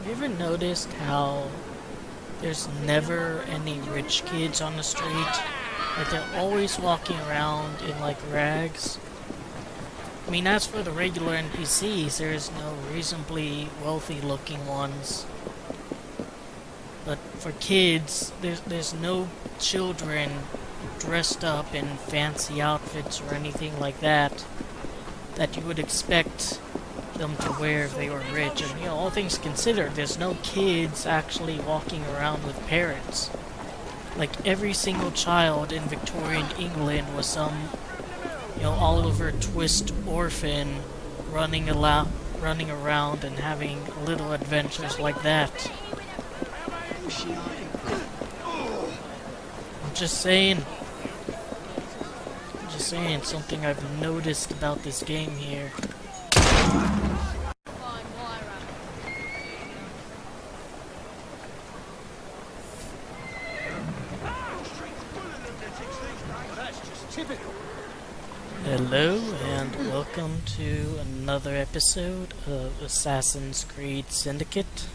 you ever noticed how there's never any rich kids on the street? Like they're always walking around in like rags. I mean, as for the regular NPCs, there's no reasonably wealthy looking ones. But for kids, there's no children dressed up in fancy outfits or anything like that you would expect them to wear if they were rich. And you know, all things considered, there's no kids actually walking around with parents. Like every single child in Victorian England was some, you know, Oliver Twist orphan running around and having little adventures like that. I'm just saying, something I've noticed about this game here. Hello and welcome to another episode of Assassin's Creed Syndicate.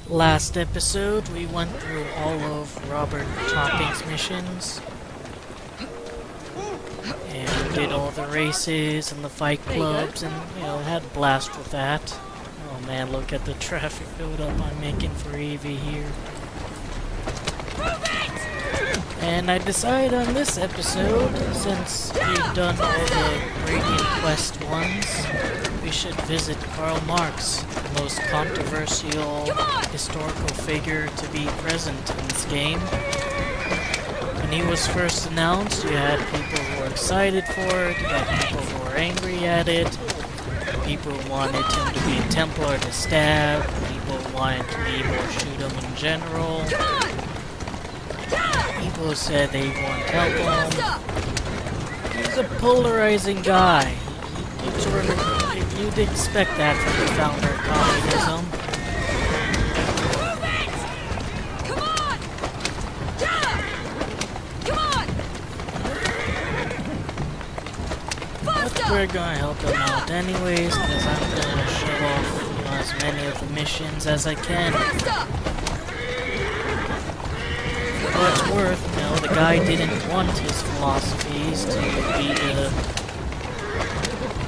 Last episode we went through all of Robert Topping's missions and did all the races and the fight clubs and, you know, had a blast with that. Oh man, look at the traffic buildup I'm making for Evie here. And I decided on this episode, since we've done all the Radiant Quest ones, we should visit Karl Marx, the most controversial historical figure to be present in this game. When he was first announced, you had people who were excited for it, you had people who were angry at it, people who wanted him to be a Templar to stab, people who wanted to be able to shoot him in general. People said they won't help him. He's a polarizing guy. You'd expect that from the founder of communism. But we're gonna help him out anyways, because I'm gonna show off, you know, as many of the missions as I can. For what it's worth, you know, the guy didn't want his philosophies to be the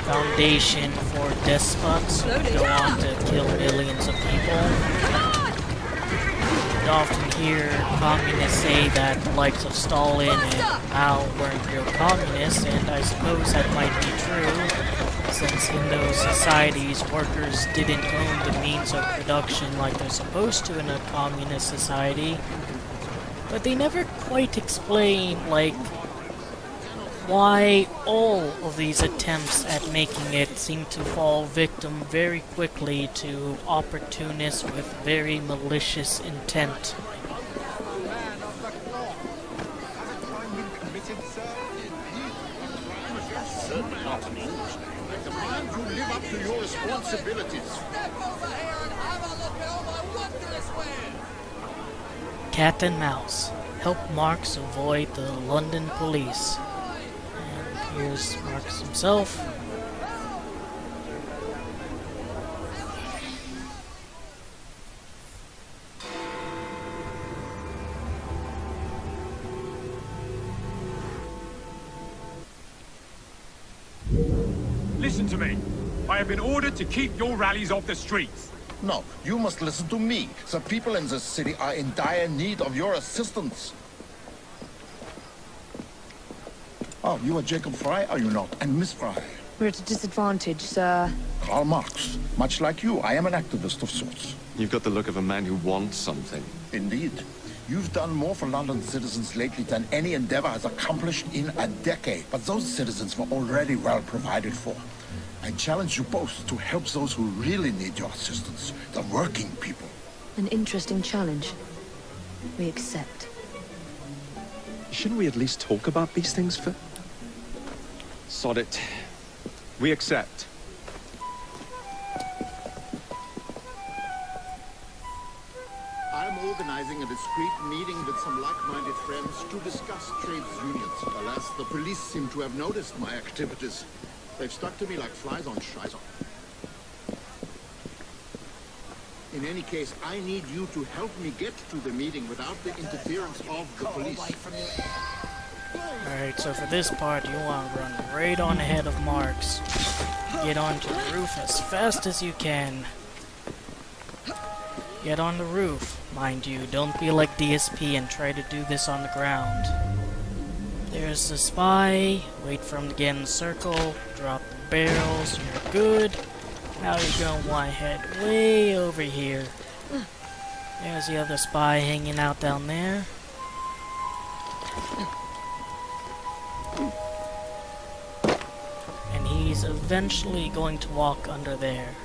foundation for despots who go on to kill millions of people. You often hear communists say that the likes of Stalin and Mao weren't real communists, and I suppose that might be true, since in those societies workers didn't own the means of production like they're supposed to in a communist society. But they never quite explain, like, why all of these attempts at making it seem to fall victim very quickly to opportunists with very malicious intent. Certainly not an Englishman. I demand you live up to your responsibilities. Step over here and have a look at all my wondrous wares. Cat and Mouse help Marx avoid the London police. And here's Marx himself. Listen to me. I have been ordered to keep your rallies off the streets. No, you must listen to me. The people in this city are in dire need of your assistance. Oh, you are Jacob Fry, are you not? And Miss Fry? We're at a disadvantage, sir. Karl Marx. Much like you, I am an activist of sorts. You've got the look of a man who wants something. Indeed. You've done more for London citizens lately than any endeavor has accomplished in a decade. But those citizens were already well provided for. I challenge you both to help those who really need your assistance, the working people. An interesting challenge. We accept. Shouldn't we at least talk about these things for... Sod it. We accept. I'm organizing a discreet meeting with some like-minded friends to discuss trades unions. Alas, the police seem to have noticed my activities. They've stuck to me like flies on shizer. In any case, I need you to help me get to the meeting without the interference of the police. Alright, so for this part, you want to run right on ahead of Marx. Get onto the roof as fast as you can. Get on the roof, mind you. Don't be like DSP and try to do this on the ground. There's the spy. Wait for him to get in the circle. Drop the barrels. You're good. Now you're going to want to head way over here. There's the other spy hanging out down there. And he's eventually going to walk under there.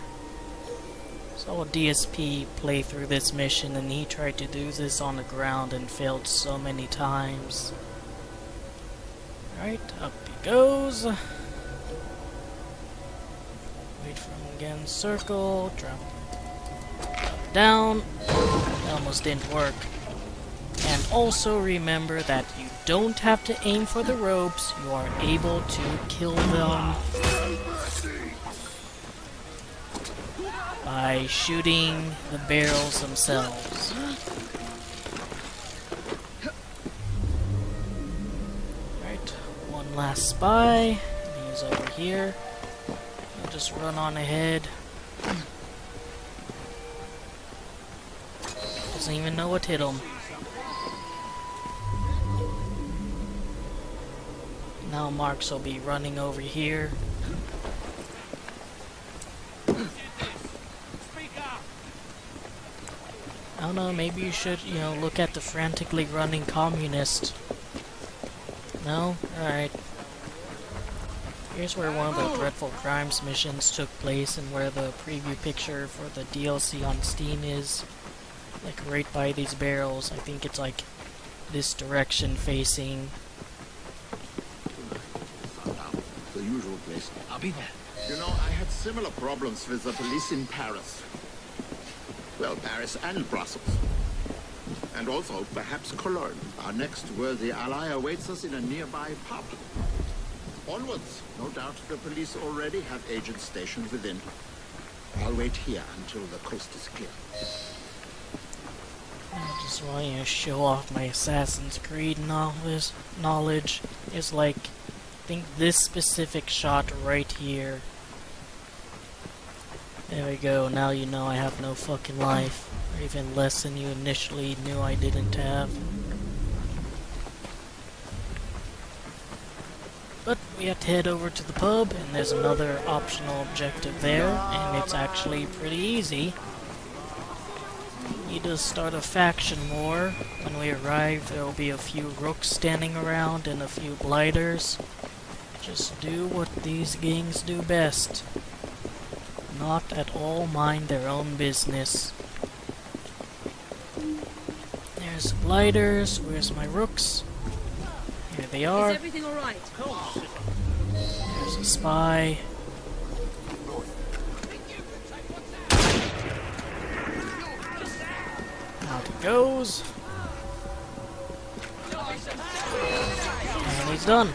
So DSP played through this mission and he tried to do this on the ground and failed so many times. Alright, up he goes. Wait for him to get in circle, drop down. That almost didn't work. And also remember that you don't have to aim for the ropes, you are able to kill them by shooting the barrels themselves. Right, one last spy. He's over here. I'll just run on ahead. Doesn't even know what hit him. Now Marx will be running over here. I don't know, maybe you should, look at the frantically running communist. No? Alright. Here's where one of the Dreadful Crimes missions took place and where the preview picture for the DLC on Steam is. Like right by these barrels. I think it's like this direction facing. The usual place. I'll be there. You know, I had similar problems with the police in Paris. Well, Paris and Brussels. And also, perhaps Cologne. Our next worthy ally awaits us in a nearby pub. Onwards. No doubt the police already have agents stationed within. I'll wait here until the coast is clear. I just want to show off my Assassin's Creed knowledge. It's like, I think this specific shot right here. There we go, now you know I have no fucking life. Or even less than you initially knew I didn't have. But we have to head over to the pub, and there's another optional objective there, and it's actually pretty easy. You just start a faction war. When we arrive, there will be a few rooks standing around and a few blighters. Just do what these gangs do best. Not at all mind their own business. There's the blighters. Where's my rooks? Here they are. Is everything all right? There's a spy. Out he goes. And he's done.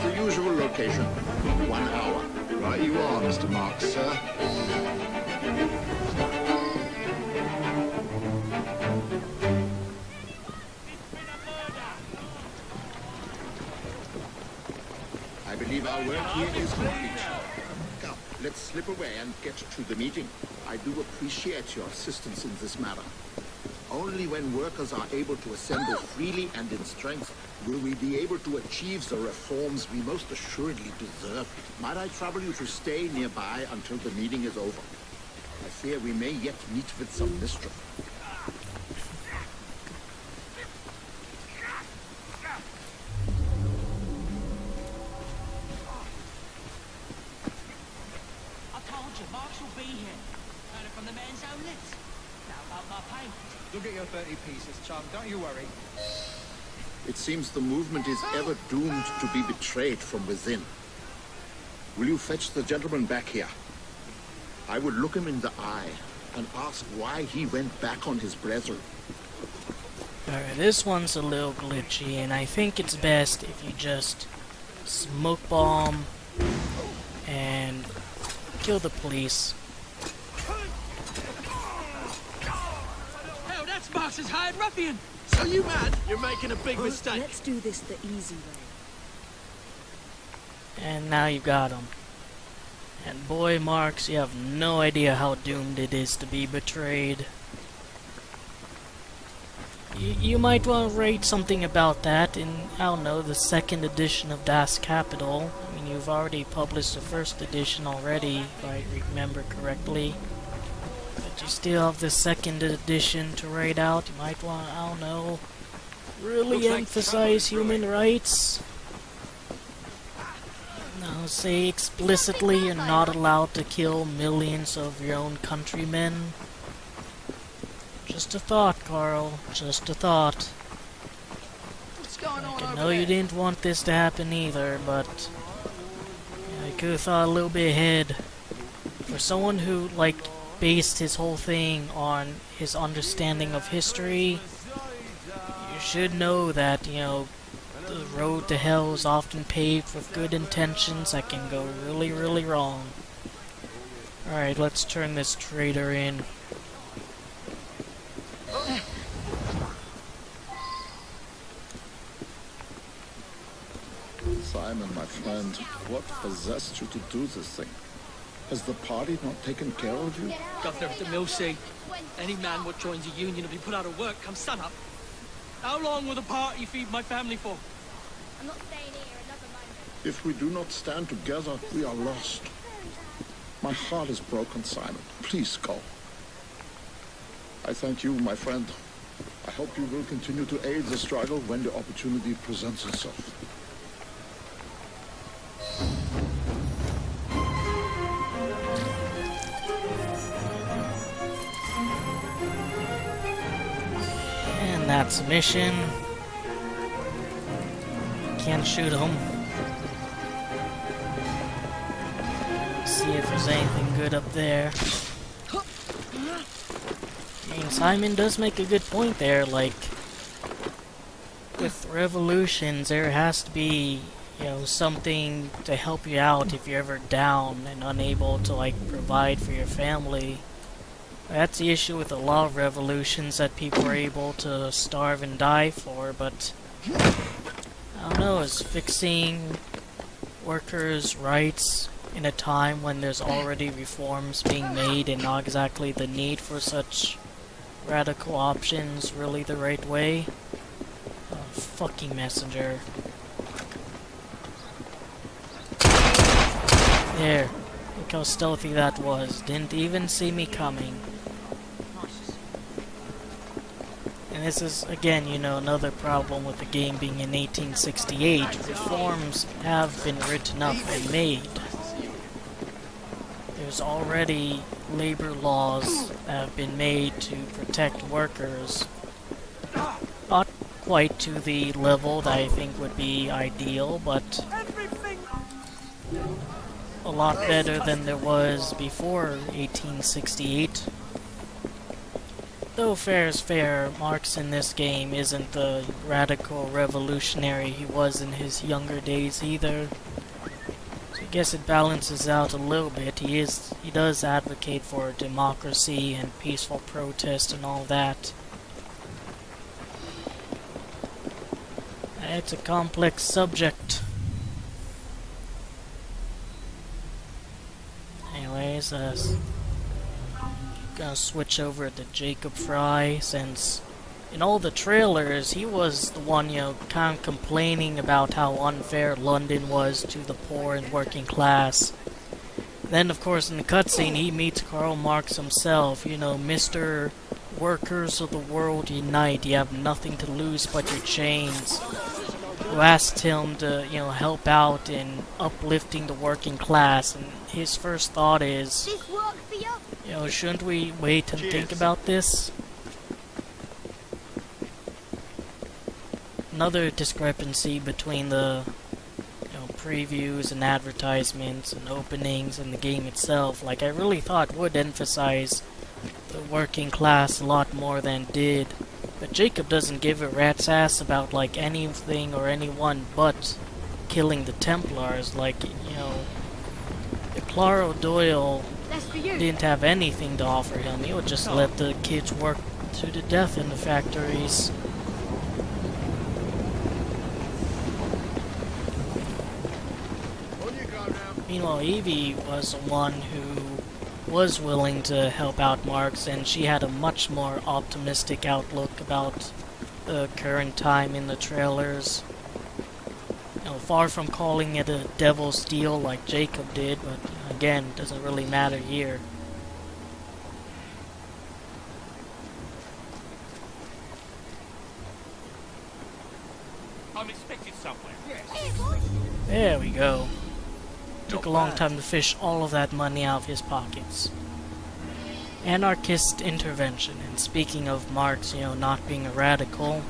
The usual location. 1 hour. Right you are, Mr. Marx, sir. I believe our work here is complete. Come, let's slip away and get to the meeting. I do appreciate your assistance in this matter. Only when workers are able to assemble freely and in strength will we be able to achieve the reforms we most assuredly deserve. Might I trouble you to stay nearby until the meeting is over? I fear we may yet meet with some mischief. I told you, Marx will be here. Heard it from the men's own lips. Now about my payment. You'll get your 30 pieces, chum. Don't you worry. It seems the movement is ever doomed to be betrayed from within. Will you fetch the gentleman back here? I would look him in the eye and ask why he went back on his brethren. Alright, this one's a little glitchy, and I think it's best if you just smoke bomb and kill the police. Hell, that's Marx's hired ruffian! So you mad? You're making a big mistake. Let's do this the easy way. And now you got him. And boy, Marx, you have no idea how doomed it is to be betrayed. You might want to rate something about that in, I don't know, the second edition of Das Kapital. I mean, you've already published the first edition already, if I remember correctly. But you still have the second edition to rate out. You might want, I don't know, really emphasize human rights. No, say explicitly you're not allowed to kill millions of your own countrymen. Just a thought, Karl. Just a thought. What's going on I over know you there? didn't want this to happen either, but I could have thought a little bit ahead. For someone who, like, based his whole thing on his understanding of history, you should know that, you know, the road to hell is often paved with good intentions that can go really, really wrong. Alright, let's turn this traitor in. Simon, my friend, what possessed you to do this thing? Has the party not taken care of you? Governor of the Mill say, any man what joins a union will be put out of work come sun up. How long will the party feed my family for? I'm not staying here another moment. If we do not stand together, we are lost. My heart is broken, Simon. Please go. I thank you, my friend. I hope you will continue to aid the struggle when the opportunity presents itself. And that's a mission. Can't shoot him. See if there's anything good up there. I mean, Simon does make a good point there, like, with revolutions, there has to be, you know, something to help you out if you're ever down and unable to, like, provide for your family. That's the issue with a lot of revolutions, that people are able to starve and die for, but I don't know, is fixing workers' rights in a time when there's already reforms being made and not exactly the need for such radical options really the right way? Oh, fucking messenger. There. Look how stealthy that was. Didn't even see me coming. And this is, again, you know, another problem with the game being in 1868. Reforms have been written up and made. There's already labor laws that have been made to protect workers. Not quite to the level that I think would be ideal, but a lot better than there was before 1868. Though fair is fair, Marx in this game isn't the radical revolutionary he was in his younger days either. So I guess it balances out a little bit. He does advocate for democracy and peaceful protest and all that. It's a complex subject. Anyways, gonna switch over to Jacob Fry, since in all the trailers he was the one, you know, kind of complaining about how unfair London was to the poor and working class. Then, of course, in the cutscene, he meets Karl Marx himself, you know, Mr. Workers of the world unite, you have nothing to lose but your chains. Who asked him to, you know, help out in uplifting the working class, and his first thought is, This work for you? you know, shouldn't we wait and think about this? Another discrepancy between the, you know, previews and advertisements and openings and the game itself, like I really thought would emphasize the working class a lot more than did. But Jacob doesn't give a rat's ass about like anything or anyone but killing the Templars. Like, you know, Claro Doyle That's for you. didn't have anything to offer him. He would just let the kids work to the death in the factories. Meanwhile, Evie was the one who was willing to help out Marx, and she had a much more optimistic outlook about the current time in the trailers. You know, far from calling it a devil's deal like Jacob did, but again, doesn't really matter here. I'm expected somewhere. There we go. Took a long time to fish all of that money out of his pockets. Anarchist intervention. And speaking of Marx, you know, not being a radical,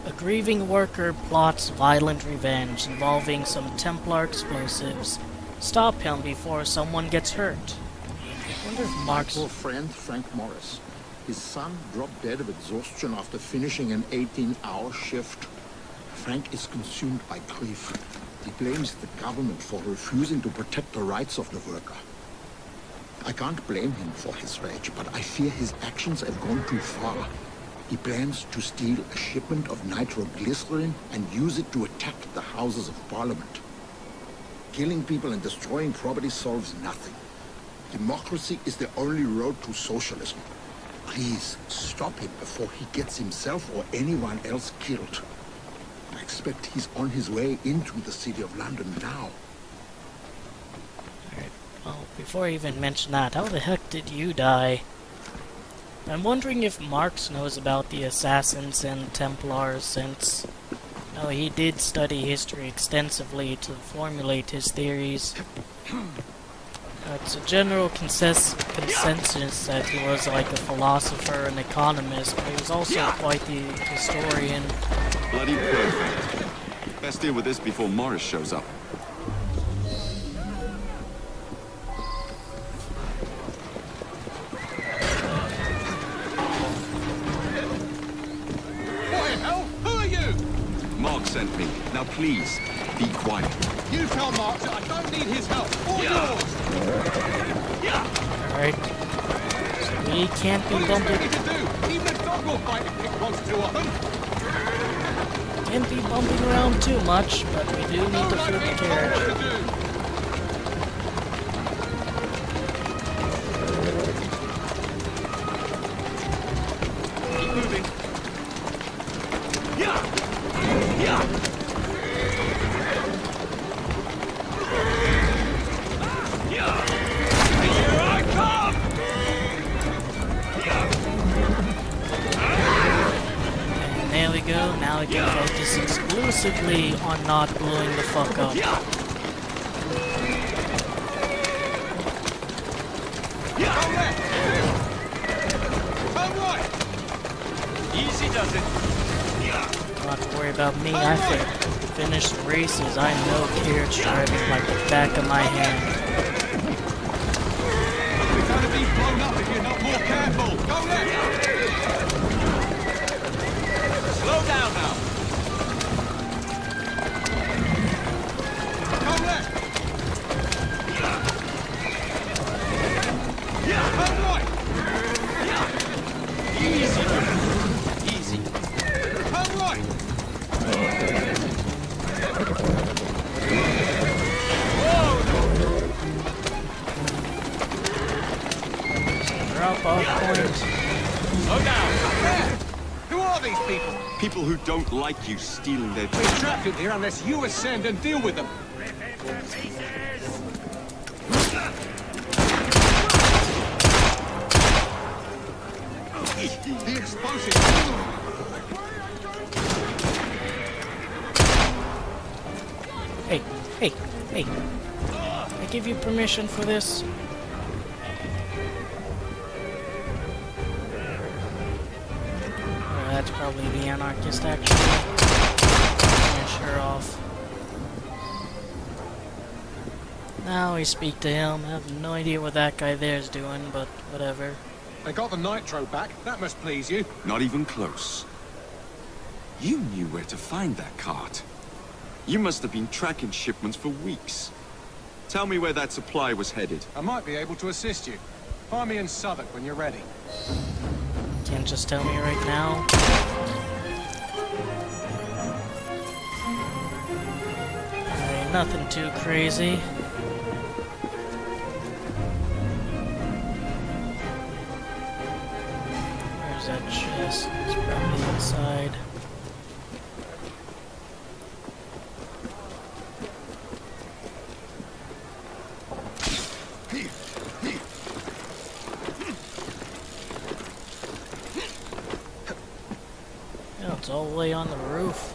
a grieving worker plots violent revenge involving some Templar explosives. Stop him before someone gets hurt. I wonder if My Marx... poor friend, Frank Morris. His son dropped dead of exhaustion after finishing an 18-hour shift. Frank is consumed by grief. He blames the government for refusing to protect the rights of the worker. I can't blame him for his rage, but I fear his actions have gone too far. He plans to steal a shipment of nitroglycerin and use it to attack the Houses of Parliament. Killing people and destroying property solves nothing. Democracy is the only road to socialism. Please stop him before he gets himself or anyone else killed. I expect he's on his way into the City of London now. Alright, well, before I even mention that, how the heck did you die? I'm wondering if Marx knows about the Assassins and Templars, since no, he did study history extensively to formulate his theories. It's a general consensus that he was like a philosopher and economist, but he was also quite the historian. Bloody perfect. Best deal with this before Morris shows up. What the hell? Who are you? Mark sent me. Now please, be quiet. You tell Mark that I don't need his help or yours. Alright. So we can't be What do you bumping. expect me to do? Even a dog will bite if picked once too often. Can't be bumping around too much, but we do need to flip the carriage. What to do? Keep moving. Here I come! And there we go, now we can focus exclusively on not blowing the fuck up. Turn left. Turn right. Easy does it. Not to worry about me, I finish races. I know carriage driving like the back of my hand. We're going to be blown up if you're not more careful. Go left. Slow down now. Go left. Turn right. Easy. Easy. Turn right. Drop off point. Slow down. There. Who are these people? People who don't like you stealing their... We're trapped in here unless you ascend and deal with them. The explosives. Hey, hey, hey. I give you permission for this? That's probably the anarchist, actually. Finish her off. Now we speak to him. I have no idea what that guy there is doing, but whatever. They got the nitro back. That must please you. Not even close. You knew where to find that cart. You must have been tracking shipments for weeks. Tell me where that supply was headed. I might be able to assist you. Find me in Southwark when you're ready. Can't just tell me right now. Alright, nothing too crazy. Where's that chest? It's probably inside. It's all the way on the roof.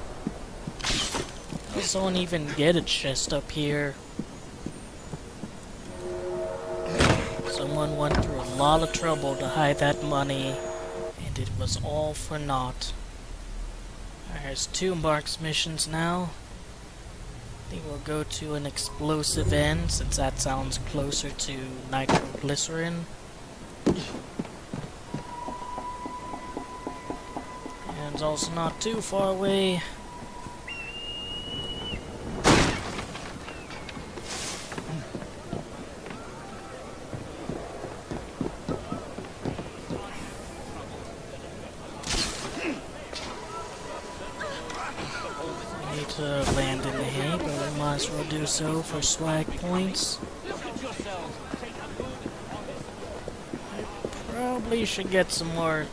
How does someone even get a chest up here? Someone went through a lot of trouble to hide that money, and it was all for naught. There's 2 Marx missions now. I think we'll go to an explosive end, since that sounds closer to nitroglycerin. And it's also not too far away. We need to land in the hay, but we might as well do so for swag points. I probably should get some more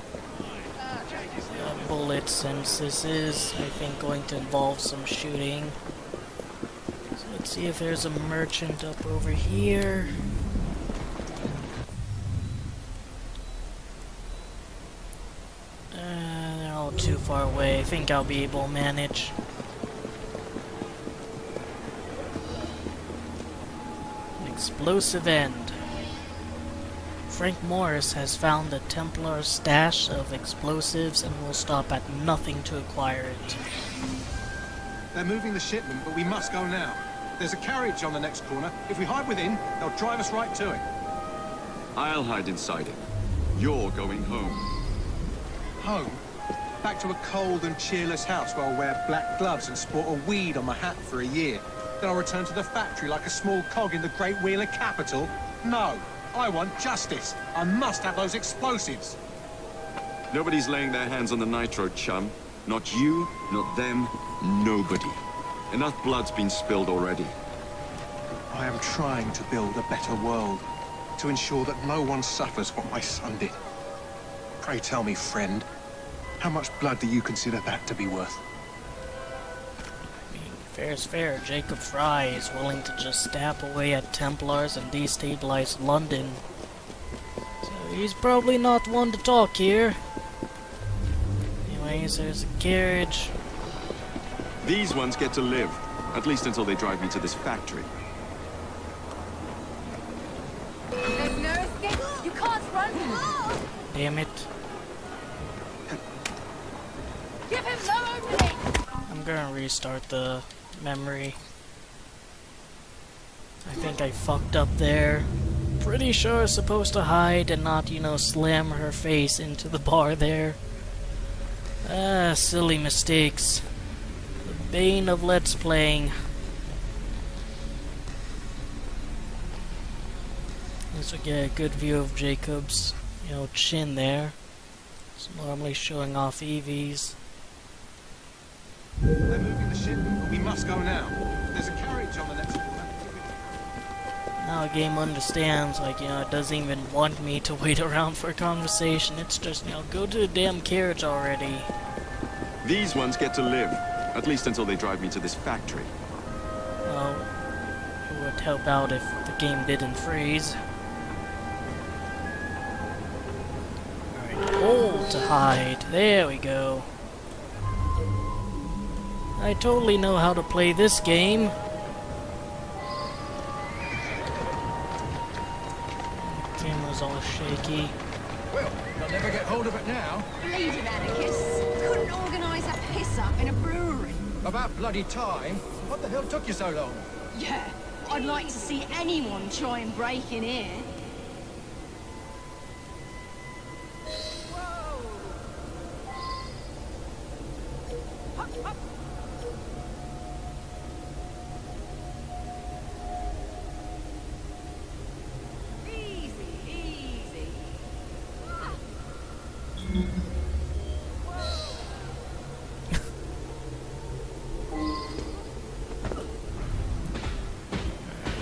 bullets, since this is, I think, going to involve some shooting. So let's see if there's a merchant up over here. They're all too far away. I think I'll be able to manage. An explosive end. Frank Morris has found the Templar's stash of explosives and will stop at nothing to acquire it. They're moving the shipment, but we must go now. There's a carriage on the next corner. If we hide within, they'll drive us right to it. I'll hide inside it. You're going home. Home? Back to a cold and cheerless house where I'll wear black gloves and sport a weed on my hat for a year. Then I'll return to the factory like a small cog in the great wheel of capital? No. I want justice. I must have those explosives. Nobody's laying their hands on the nitro, chum. Not you, not them, nobody. Enough blood's been spilled already. I am trying to build a better world, to ensure that no one suffers what my son did. Pray tell me, friend, how much blood do you consider that to be worth? Fair's fair. Jacob Fry is willing to just stab away at Templars and destabilize London. So he's probably not one to talk here. Anyways, there's a carriage. These ones get to live. At least until they drive me to this factory. There's no escape. You can't run. Damn it. Give him no opening. I'm gonna restart the memory. I think I fucked up there. Pretty sure I'm supposed to hide and not, you know, slam her face into the bar there. Silly mistakes. The bane of Let's Playing. Let's get a good view of Jacob's, you know, chin there. It's normally showing off EVs. They're moving the shipment, but we must go now. There's a carriage on the next corner. Now the game understands, like, you know, it doesn't even want me to wait around for a conversation. It's just, you know, go to the damn carriage already. These ones get to live. At least until they drive me to this factory. Well, it would help out if the game didn't freeze. Alright, hold to hide. There we go. I totally know how to play this game. The camera's all shaky. Well, they'll never get hold of it now. Bleeding anarchists. Couldn't organise a piss-up in a brewery. About bloody time. What the hell took you so long? Yeah, I'd like to see anyone try and break in here.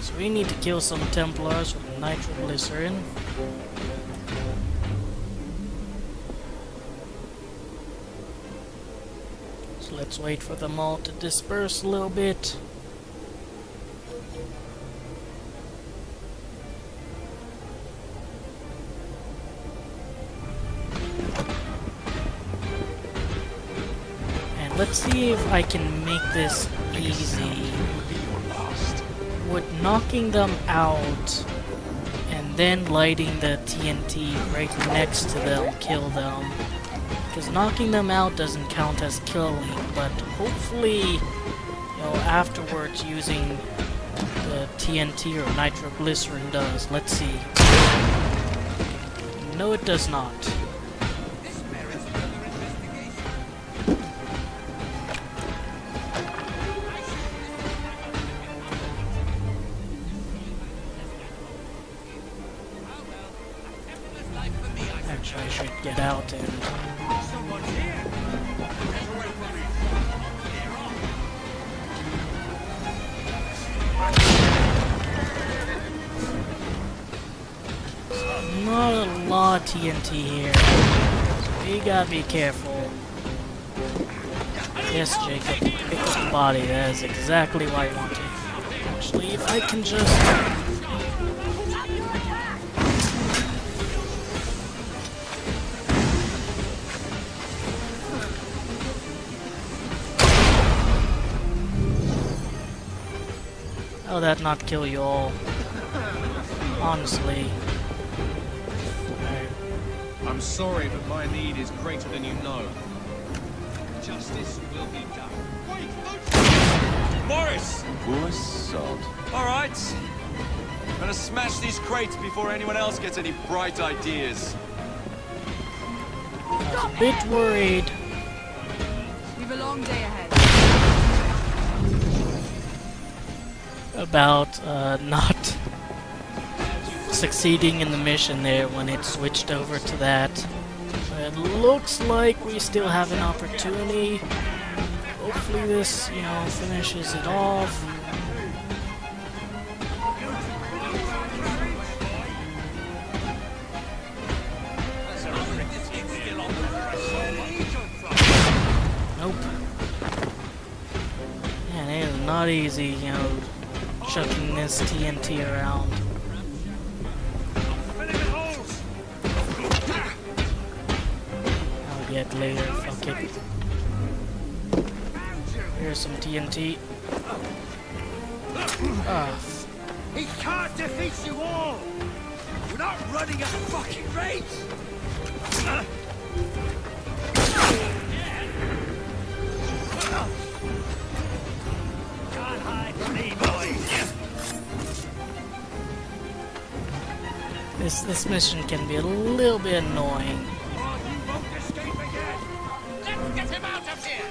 So we need to kill some Templars with nitroglycerin. So let's wait for them all to disperse a little bit. And let's see if I can make this easy with knocking them out and then lighting the TNT right next to them, kill them. Because knocking them out doesn't count as killing, but hopefully, you know, afterwards using the TNT or nitroglycerin does. Let's see. No, it does not. Actually, I should get out and... Not a lot of TNT here. So you gotta be careful. Yes, Jacob, pick up the body. That is exactly what I wanted. Actually, if I can just... How would that not kill you all? Honestly. I'm sorry, but my need is greater than you know. Justice will be done. Morris! Poor sod. Alright. I'm gonna smash these crates before anyone else gets any bright ideas. I was a bit worried. We've a long day ahead. About not succeeding in the mission there when it switched over to that. It looks like we still have an opportunity. Hopefully this, you know, finishes it off. Nope. Man, it is not easy, you know, chucking this TNT around. I'll get later, fuck it. Here's some TNT. Ah. He can't defeat you all! We're not running a fucking race! Can't hide from me, boys! This mission can be a little bit annoying. Oh, you won't escape again! Let's get him out of here!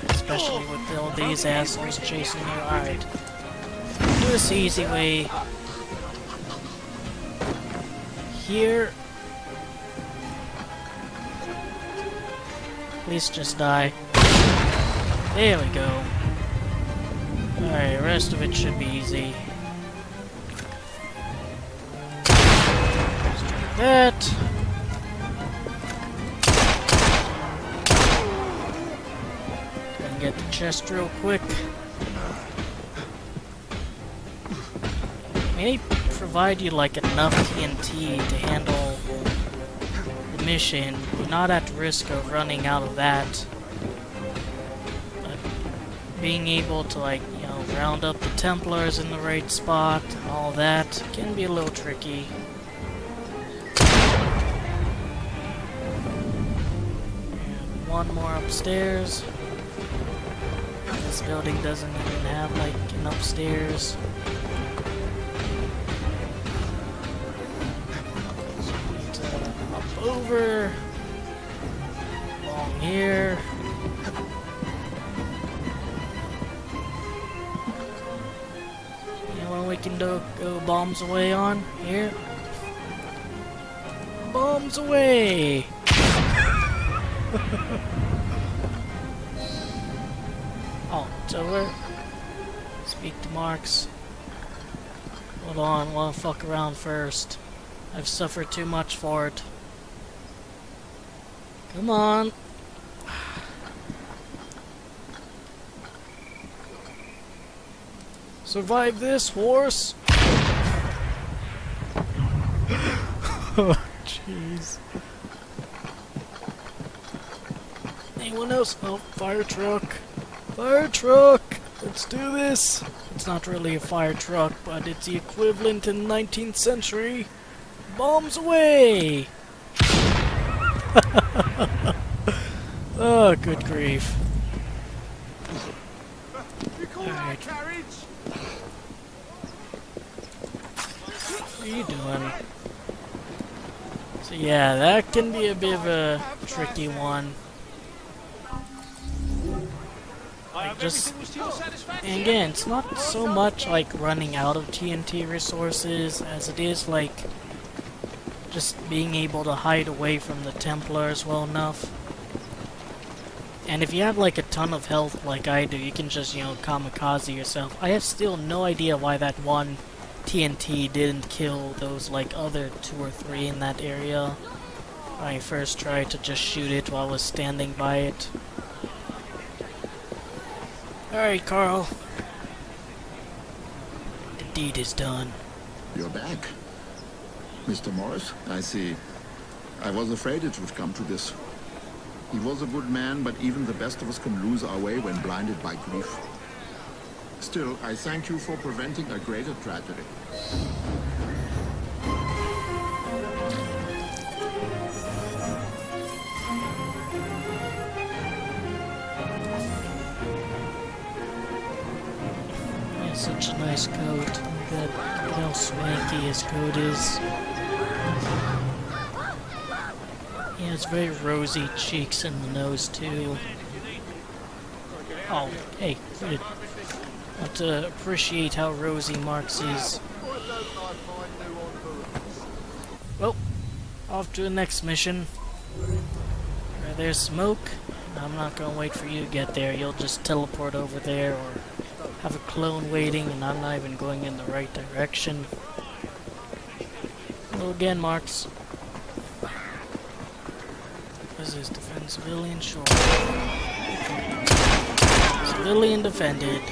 Especially with all these assholes chasing you. Alright. Do this the easy way. Here. Please just die. There we go. Alright, the rest of it should be easy. Just do that. Get the chest real quick. May provide you like enough TNT to handle the mission. You're not at risk of running out of that. But being able to, like, you know, round up the Templars in the right spot and all that can be a little tricky. And one more upstairs. This building doesn't even have like an upstairs. So we need to up over along here. can go bombs away on here. Bombs away! Oh, it's over. Speak to Marx. Hold on, I wanna fuck around first. I've suffered too much for it. Come on. Survive this, horse! Oh, jeez. Anyone else? Oh, fire truck. Fire truck! Let's do this! It's not really a fire truck, but it's the equivalent in the 19th century. Bombs away! Oh, good grief. Alright. What are you doing? So yeah, that can be a bit of a tricky one. Like just, and again, it's not so much like running out of TNT resources as it is like just being able to hide away from the Templars well enough. And if you have like a ton of health like I do, you can just, you know, kamikaze yourself. I have still no idea why that one TNT didn't kill those like other 2 or 3 in that area. I first tried to just shoot it while I was standing by it. Alright, Karl. The deed is done. You're back. Mr. Morris, I see. I was afraid it would come to this. He was a good man, but even the best of us can lose our way when blinded by grief. Still, I thank you for preventing a greater tragedy. Yeah, such a nice coat. Look at how swanky his coat is. He has very rosy cheeks in the nose, too. Oh, hey, good. Want to appreciate how rosy Marx is. Well, off to the next mission. Where there's smoke, I'm not gonna wait for you to get there. You'll just teleport over there or have a clone waiting, and I'm not even going in the right direction. Hello again, Marx. This is defend civilian, sure. Civilian defended.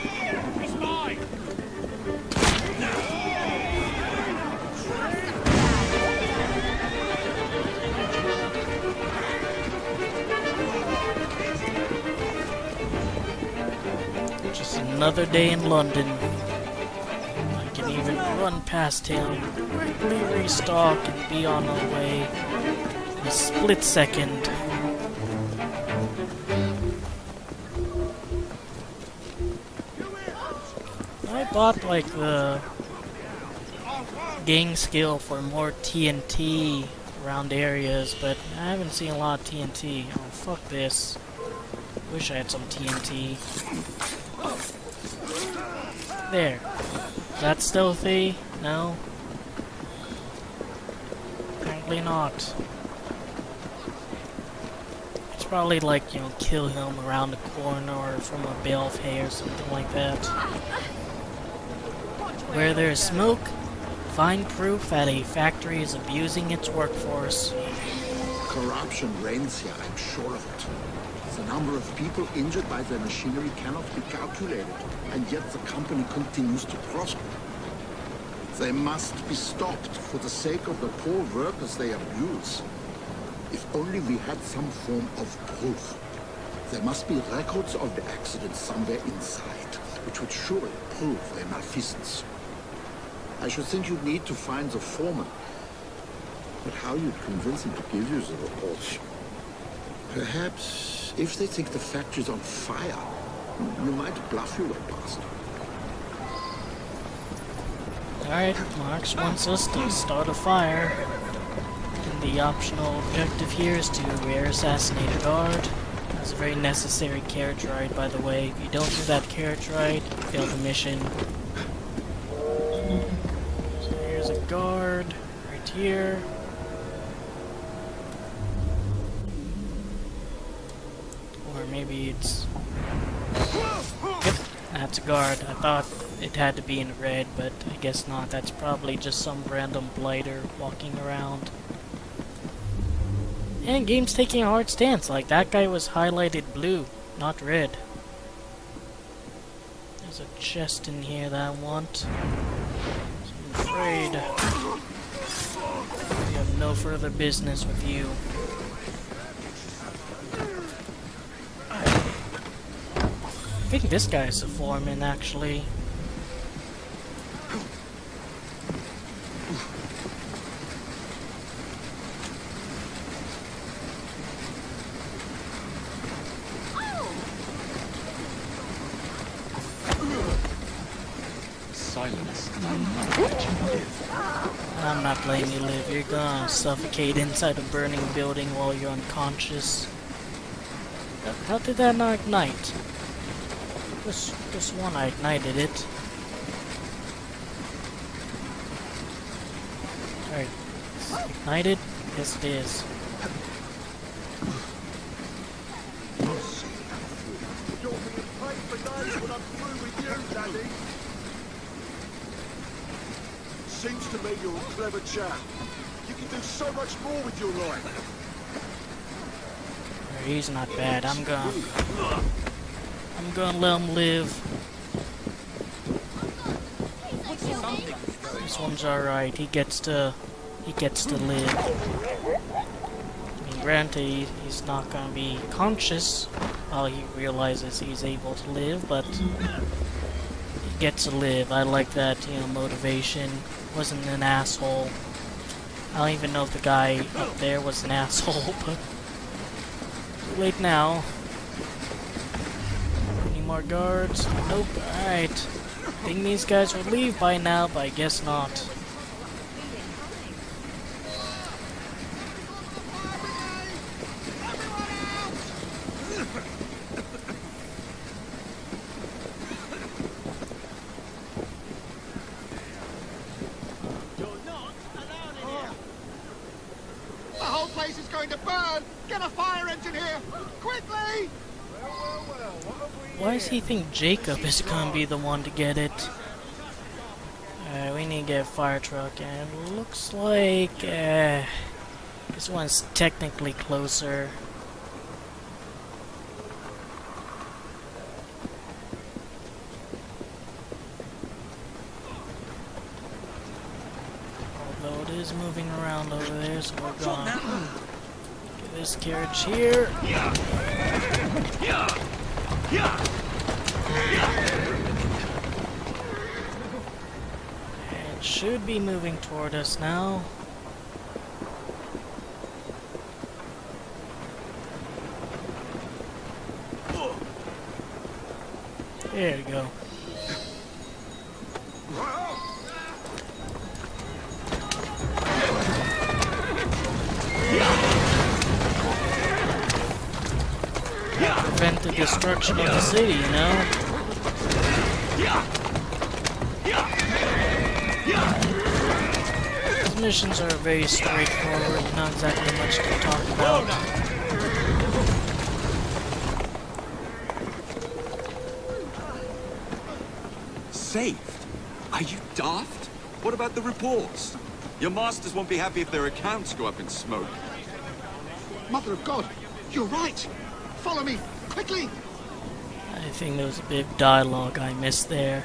Just another day in London. I can even run past him, quickly restock, and be on our way in a split second. I bought like the gang skill for more TNT around areas, but I haven't seen a lot of TNT. Oh, fuck this. Wish I had some TNT. There. Is that stealthy? No? Apparently not. It's probably like, you know, kill him around the corner or from a bale of hay or something like that. Where there is smoke, find proof that a factory is abusing its workforce. Corruption reigns here, I'm sure of it. The number of people injured by their machinery cannot be calculated, and yet the company continues to prosper. They must be stopped for the sake of the poor workers they abuse. If only we had some form of proof. There must be records of the accident somewhere inside, which would surely prove their malfeasance. I should think you'd need to find the foreman. But how you'd convince him to give you the reports? Perhaps, if they think the factory's on fire, you might bluff your way past. Alright, Marx wants us to start a fire. And the optional objective here is to assassinate a guard. That's a very necessary carriage ride, by the way. If you don't do that carriage ride, you fail the mission. here. Or maybe it's... Yep, that's a guard. I thought it had to be in red, but I guess not. That's probably just some random blighter walking around. And game's taking a hard stance. Like, that guy was highlighted blue, not red. There's a chest in here that I want. So I'm afraid we have no further business with you. I think this guy's a foreman, actually. Silence, and I'm not letting you live. I'm not letting you live. You're gonna suffocate inside a burning building while you're unconscious. How did that not ignite? This one, I ignited it. Alright. Ignited? Yes, it is. Seems to me you're a clever chap. You can do so much more with your life. He's not bad. I'm gonna let him live. This one's alright. He gets to live. I mean, granted, he's not gonna be conscious while he realizes he's able to live, but he gets to live. I like that, you know, motivation. Wasn't an asshole. I don't even know if the guy up there was an asshole, but too late now. Any more guards? Nope. Alright. Think these guys would leave by now, but I guess not. Why does he think Jacob is gonna be the one to get it? We need to get a fire truck, and it looks like this one's technically closer. Although it is moving around over there, so we're gonna get this carriage here. It should be moving toward us now. There you go. Prevent the destruction of the city, you know? These missions are very straightforward, not exactly much to talk about. Saved? Are you daft? What about the reports? Your masters won't be happy if their accounts go up in smoke. Mother of God, you're right. Follow me, quickly. I think there was a bit of dialogue I missed there.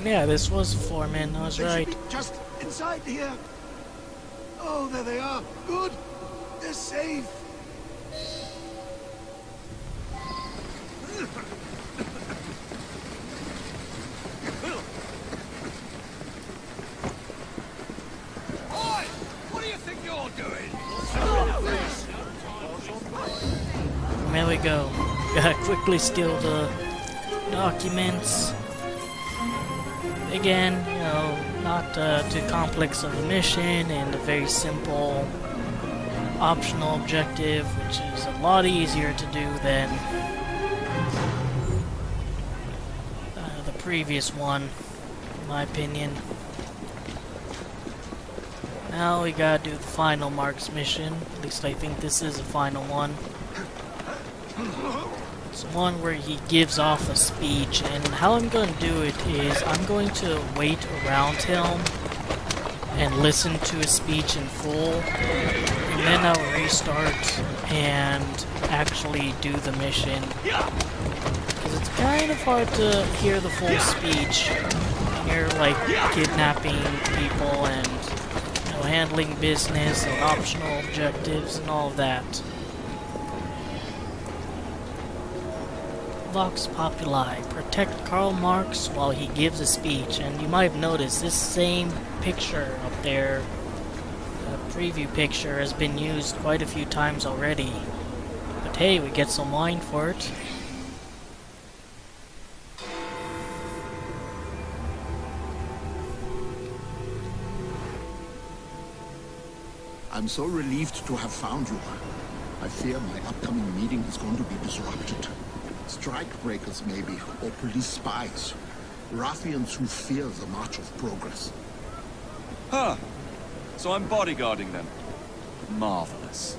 Yeah, this was a foreman, I was right. Just inside here. Oh, there they are. Good. They're safe. There we go. Gotta quickly steal the documents. Again, you know, not too complex of a mission, and a very simple optional objective, which is a lot easier to do than previous one, in my opinion. Now we gotta do the final Marx mission. At least I think this is the final one. It's one where he gives off a speech, and how I'm going to do it is I'm going to wait around him and listen to his speech in full, and then I'll restart and actually do the mission. Because it's kind of hard to hear the full speech when you're like kidnapping people and handling business and optional objectives and all of that. Vox Populi, protect Karl Marx while he gives a speech. And you might have noticed this same picture up there, the preview picture, has been used quite a few times already. But hey, we get some wine for it. I'm so relieved to have found you. I fear my upcoming meeting is going to be disrupted. Strikebreakers, maybe, or police spies. Ruffians who fear the march of progress. Huh. So I'm bodyguarding them. Marvelous.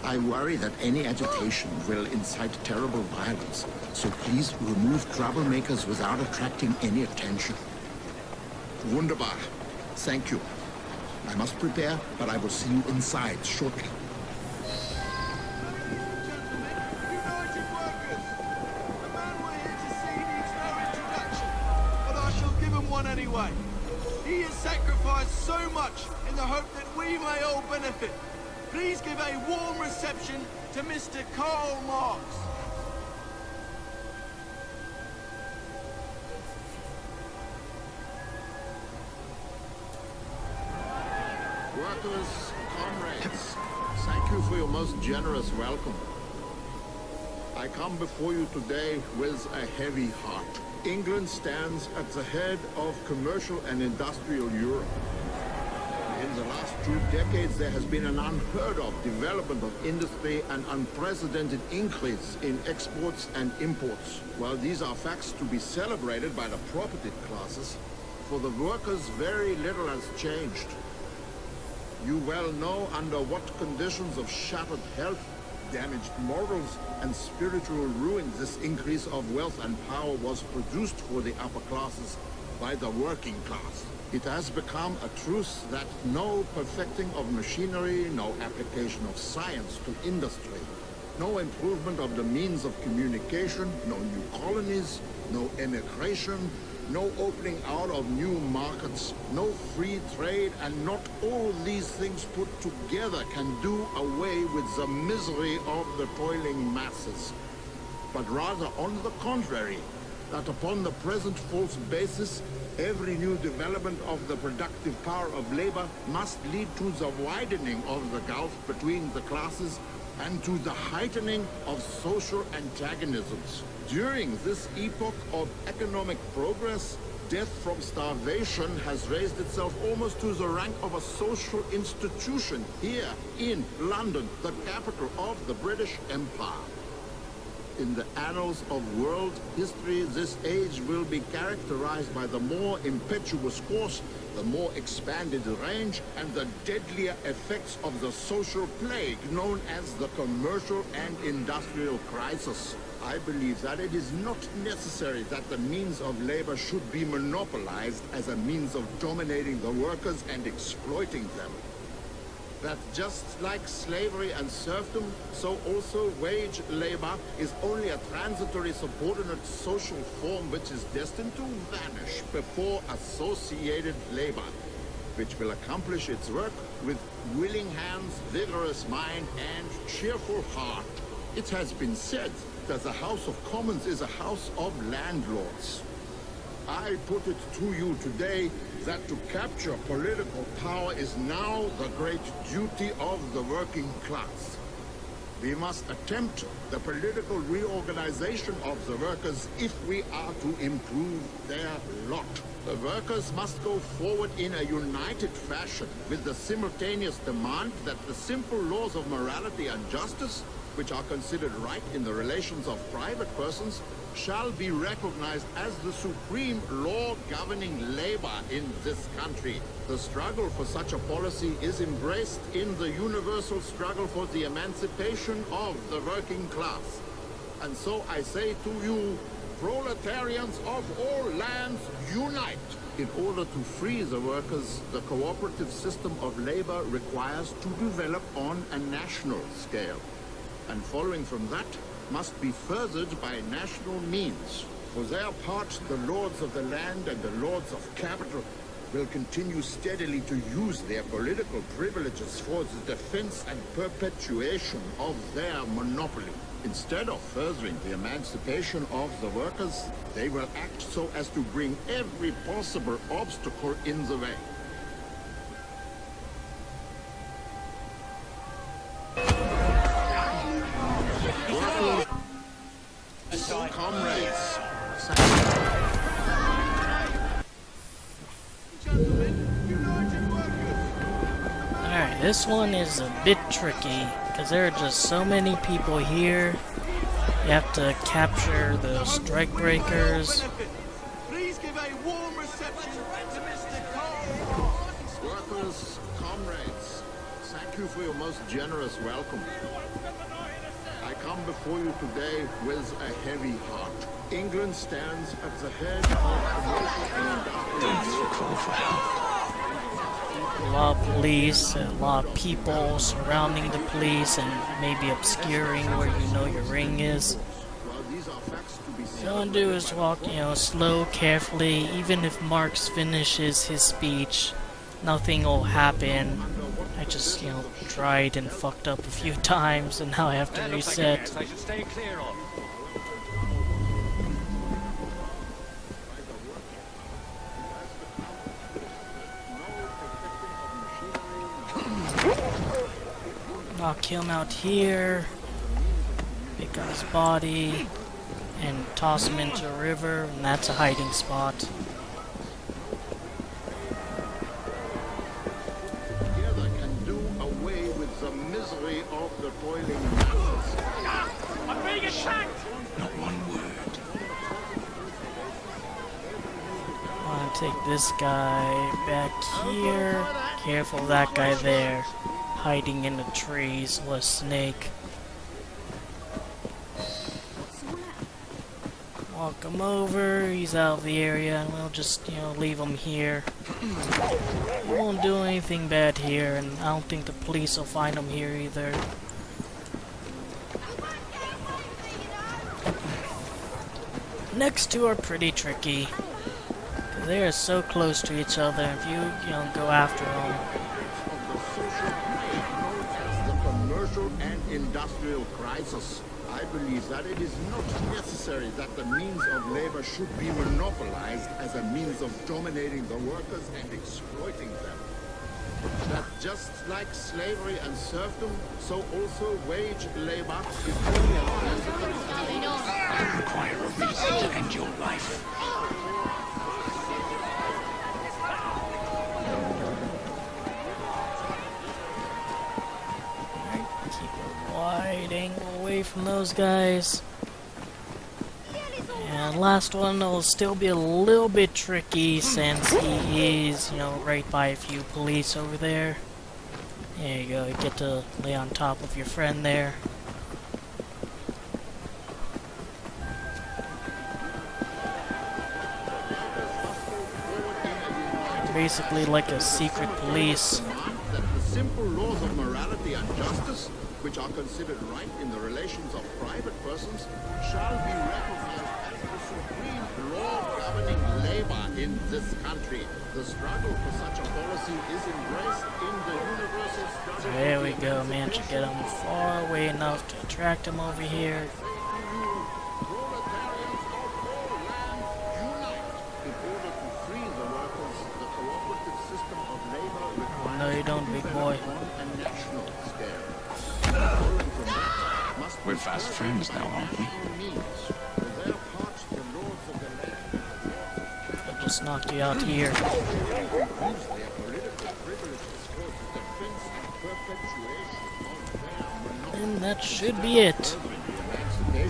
I worry that any agitation will incite terrible violence, so please remove troublemakers without attracting any attention. Wunderbar. Thank you. I must prepare, but I will see you inside shortly. Anyway, he has sacrificed so much in the hope that we may all benefit. Please give a warm reception to Mr. Karl Marx. Workers, comrades, thank you for your most generous welcome. I come before you today with a heavy heart. England stands at the head of commercial and industrial Europe. In the last 2 decades, there has been an unheard of development of industry and unprecedented increase in exports and imports. While these are facts to be celebrated by the propertied classes, for the workers, very little has changed. You well know under what conditions of shattered health, damaged morals, and spiritual ruin this increase of wealth and power was produced for the upper classes by the working class. It has become a truth that no perfecting of machinery, no application of science to industry, no improvement of the means of communication, no new colonies, no emigration, no opening out of new markets, no free trade, and not all these things put together can do away with the misery of the toiling masses. But rather, on the contrary, that upon the present false basis, every new development of the productive power of labor must lead to the widening of the gulf between the classes and to the heightening of social antagonisms. During this epoch of economic progress, death from starvation has raised itself almost to the rank of a social institution here in London, the capital of the British Empire. In the annals of world history, this age will be characterized by the more impetuous course, the more expanded range, and the deadlier effects of the social plague known as the commercial and industrial crisis. I believe that it is not necessary that the means of labor should be monopolized as a means of dominating the workers and exploiting them. That just like slavery and serfdom, so also wage labor is only a transitory subordinate social form which is destined to vanish before associated labor, which will accomplish its work with willing hands, vigorous mind, and cheerful heart. It has been said that the House of Commons is a house of landlords. I put it to you today that to capture political power is now the great duty of the working class. We must attempt the political reorganization of the workers if we are to improve their lot. The workers must go forward in a united fashion with the simultaneous demand that the simple laws of morality and justice, which are considered right in the relations of private persons, shall be recognized as the supreme law governing labor in this country. The struggle for such a policy is embraced in the universal struggle for the emancipation of the working class. And so I say to you, proletarians of all lands, unite! In order to free the workers, the cooperative system of labor requires to develop on a national scale. And following from that, must be furthered by national means. For their part, the lords of the land and the lords of capital will continue steadily to use their political privileges for the defense and perpetuation of their monopoly. Instead of furthering the emancipation of the workers, they will act so as to bring every possible obstacle in the way. Comrades, Alright, this one is a bit tricky, because there are just so many people here. You have to capture the strike breakers. Please give a warm reception to Mr. Karl Marx. workers, comrades, thank you for your most generous welcome. I come before you today with a heavy heart. England stands at the head of A lot of police, a lot of people surrounding the police and maybe obscuring where you know your ring is. All you want to do is walk, slow, carefully. Even if Marx finishes his speech, nothing will happen. I just, tried and fucked up a few times, and now I have to reset. I should stay clear of. Knock him out here, pick up his body, and toss him into a river, and that's a hiding spot. Together can do away with the misery of the toiling masses. I'm being attacked! Not one word. I want to take this guy back here. Careful of that guy there, hiding in the trees with a snake. Walk him over, he's out of the area, and we'll just, leave him here. We won't do anything bad here, and I don't think the police will find him here either. Next two are pretty tricky. They are so close to each other, if you go after them. The commercial and industrial crisis. I believe that it is not necessary that the means of labor should be monopolized as a means of dominating the workers and exploiting them. That just like slavery and serfdom, so also wage labor is only a consequence. I require a reason to end your life. Wide angle away from those guys. And last one will still be a little bit tricky since he is, right by a few police over there. There you go, you get to lay on top of your friend there. Basically like a secret police. That the simple laws of morality and justice, which are considered right in the relations of private persons, shall be recognized as the supreme law governing labor in this country. The struggle for such a policy is embraced in the universal struggle. There we go, man. To get him far away enough to attract him over here. Oh, no, you don't, big boy. We're fast friends now, aren't we? I'll just knock you out here. And that should be it.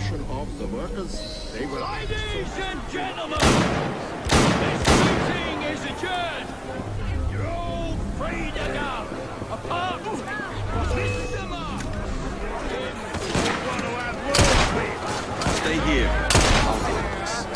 cooperation of the workers, they will... Ladies and gentlemen, this meeting is adjourned. You're all free to go. Apart from Mr. Marx. If you want to have words with, Stay here. I'll handle this.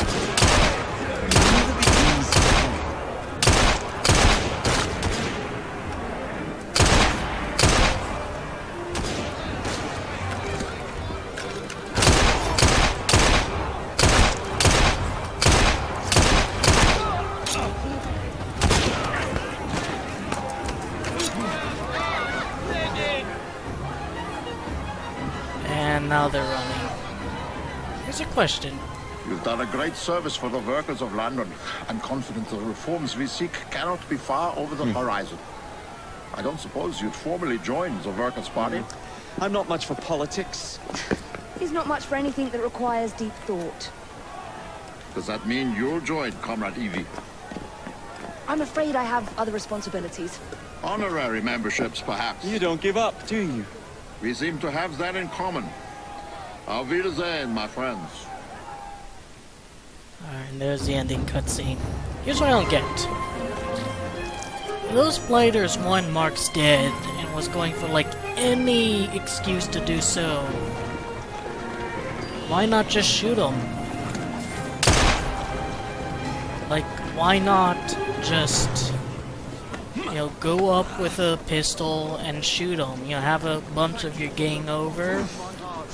And now they're running. Here's a question. You've done a great service for the workers of London. I'm confident the reforms we seek cannot be far over the horizon. I don't suppose you'd formally join the Workers' Party? I'm not much for politics. He's not much for anything that requires deep thought. Does that mean you'll join, Comrade Evie? I'm afraid I have other responsibilities. Honorary memberships, perhaps. You don't give up, do you? We seem to have that in common. Auf Wiedersehen, my friends. Alright, and there's the ending cutscene. Here's what I don't get. Those blighters want Marx dead and was going for like any excuse to do so. Why not just shoot him? Like, why not just, you know, go up with a pistol and shoot him? You know, have a bunch of your gang over,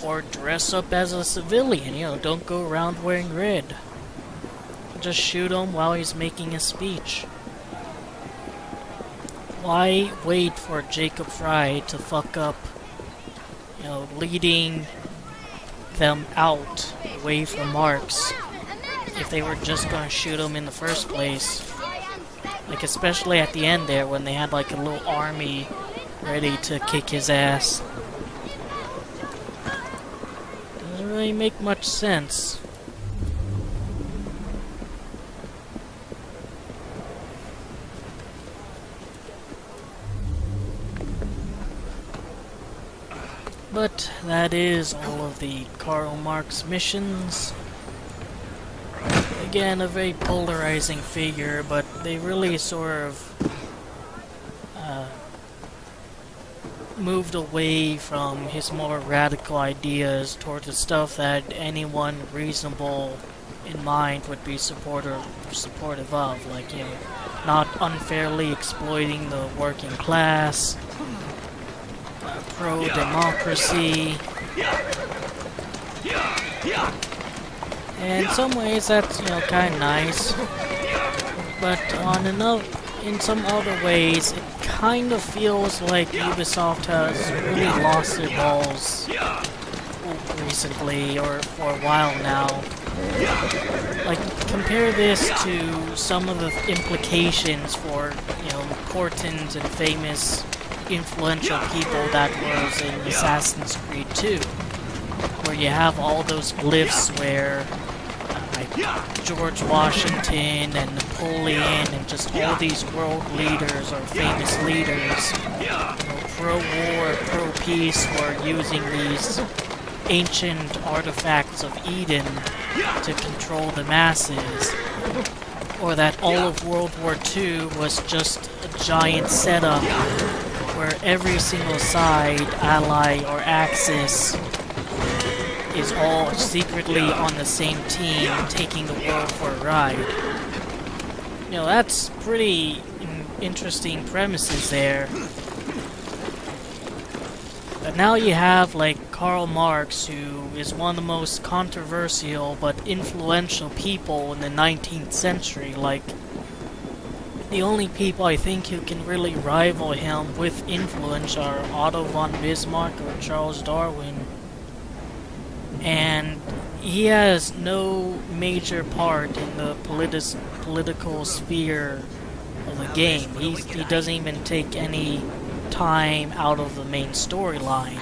or dress up as a civilian. You know, don't go around wearing red. Just shoot him while he's making a speech. Why wait for Jacob Fry to fuck up, you know, leading them out away from Marx if they were just gonna shoot him in the first place? Like, especially at the end there when they had like a little army ready to kick his ass. Doesn't really make much sense. But that is all of the Karl Marx missions. Again, a very polarizing figure, but they really sort of moved away from his more radical ideas toward the stuff that anyone reasonable in mind would be supportive of, like, you know, not unfairly exploiting the working class, pro-democracy. And in some ways that's, you know, kind of nice, but in some other ways it kind of feels like Ubisoft has really lost their balls recently, or for a while now. Like, compare this to some of the implications for, you know, important and famous influential people that was in Assassin's Creed 2, where you have all those glyphs where like George Washington and Napoleon and just all these world leaders or famous leaders, you know, pro-war, pro-peace, were using these ancient artifacts of Eden to control the masses. Or that all of World War II was just a giant setup where every single side, ally, or axis is all secretly on the same team, taking the world for a ride. You know, that's pretty interesting premises there. But now you have, like, Karl Marx, who is one of the most controversial but influential people in the 19th century. Like, the only people I think who can really rival him with influence are Otto von Bismarck or Charles Darwin. And he has no major part in the political sphere of the game. He doesn't even take any time out of the main storyline.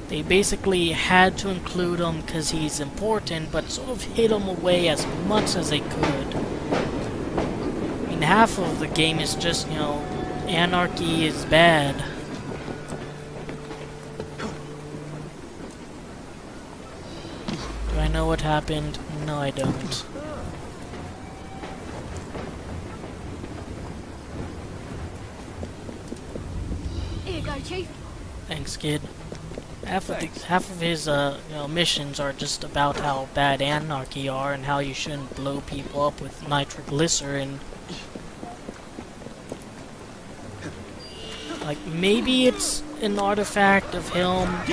They basically had to include him because he's important, but sort of hid him away as much as they could. I mean, half of the game is just, you know, anarchy is bad. know what happened? No, I don't. Here you go, Chief. Thanks, kid. Half of his missions are just about how bad anarchy are and how you shouldn't blow people up with nitroglycerin. Like, maybe it's an artifact of him, of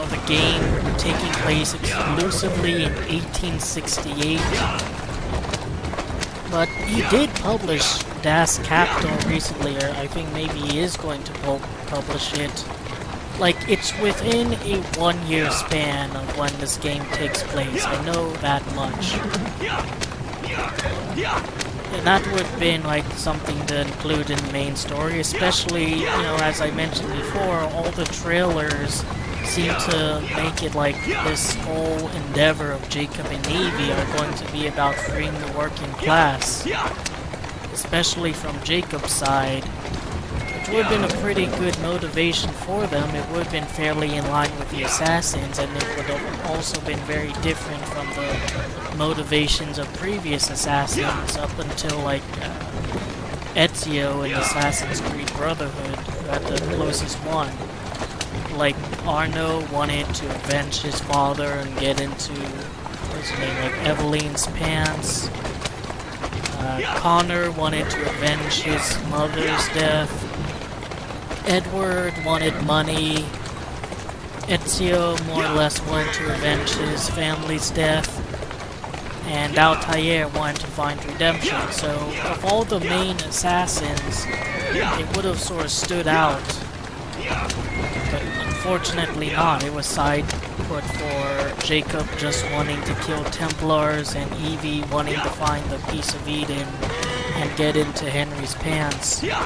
the game taking place exclusively in 1868. But he did publish Das Kapital recently, or I think maybe he is going to publish it. Like, it's within a 1 year span of when this game takes place. I know that much. And that would have been, like, something to include in the main story, especially, as I mentioned before, all the trailers seem to make it like this whole endeavor of Jacob and Evie are going to be about freeing the working class. Especially from Jacob's side. Which would have been a pretty good motivation for them. It would have been fairly in line with the Assassins, and it would have also been very different from the motivations of previous Assassins up until, like, Ezio in Assassin's Creed Brotherhood, who had the closest one. Like, Arno wanted to avenge his father and get into, what's his name, like, Eveline's pants. Connor wanted to avenge his mother's death. Edward wanted money. Ezio more or less wanted to avenge his family's death. And Altair wanted to find redemption. So, of all the main assassins, it would have sort of stood out. But unfortunately not. It was side put for Jacob just wanting to kill Templars and Evie wanting to find the piece of Eden and get into Henry's pants. Man,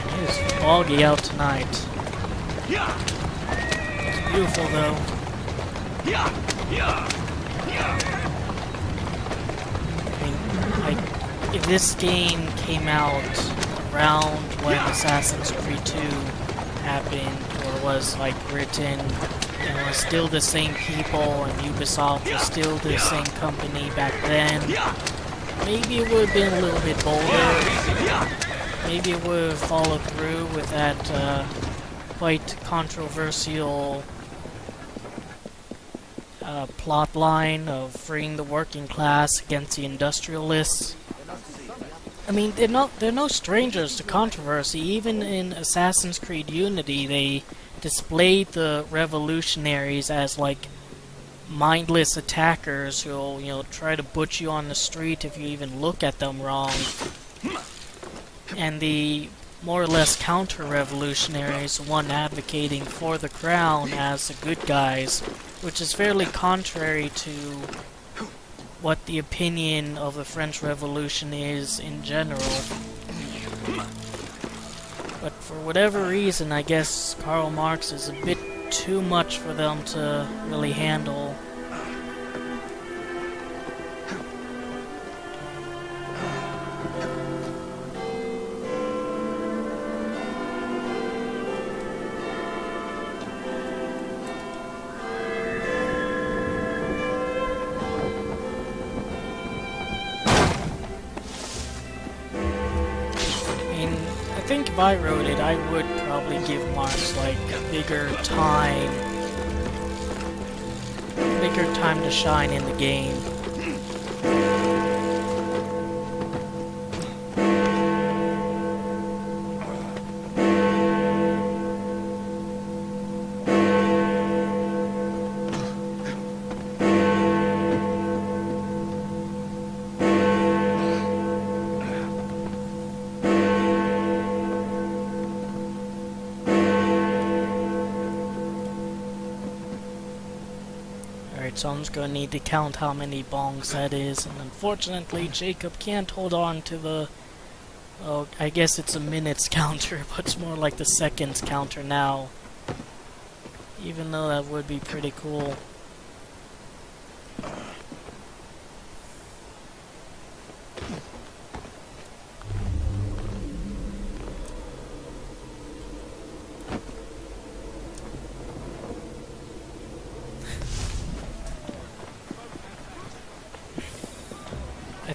it is foggy out tonight. It's beautiful though. I mean, if this game came out around when Assassin's Creed 2 happened, or was, like, written, and was still the same people, and Ubisoft was still the same company back then, maybe it would have been a little bit bolder. Maybe it would have followed through with that quite controversial plot line of freeing the working class against the industrialists. I mean, they're no strangers to controversy. Even in Assassin's Creed Unity, they displayed the revolutionaries as, like, mindless attackers who'll, try to butch you on the street if you even look at them wrong. And the more or less counter-revolutionaries, the one advocating for the crown as the good guys, which is fairly contrary to what the opinion of the French Revolution is in general. But for whatever reason, I guess Karl Marx is a bit too much for them to really handle. I think if I wrote it, I would probably give Marx, like, bigger time to shine in the game. So I'm just going to need to count how many bongs that is, and unfortunately Jacob can't hold on to the, oh, I guess it's a minutes counter, but it's more like the seconds counter now. Even though that would be pretty cool.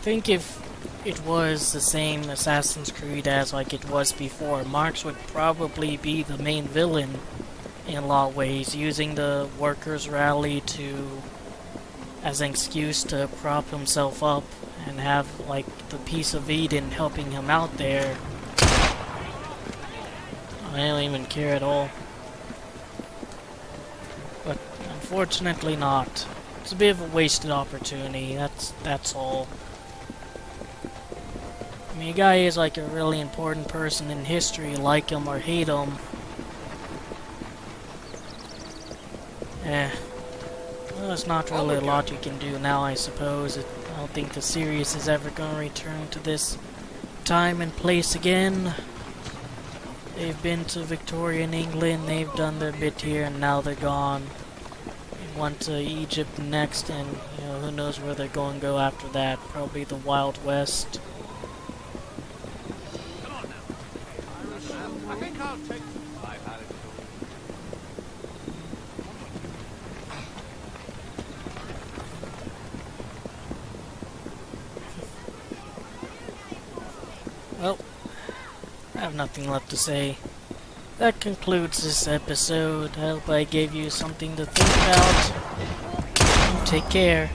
think if it was the same Assassin's Creed as like it was before, Marx would probably be the main villain in a lot of ways, using the workers' rally as an excuse to prop himself up and have like the piece of Eden helping him out there. I don't even care at all. But unfortunately not. It's a bit of a wasted opportunity, that's all. I mean, a guy is like a really important person in history, like him or hate him. Well, there's not really a lot you can do now, I suppose. I don't think the series is ever going to return to this time and place again. They've been to Victorian England, they've done their bit here, and now they're gone. They went to Egypt next, and you know, who knows where they're going to go after that. Probably the Wild West. I think I'll take... Well, I have nothing left to say. That concludes this episode. I hope I gave you something to think about. Take care.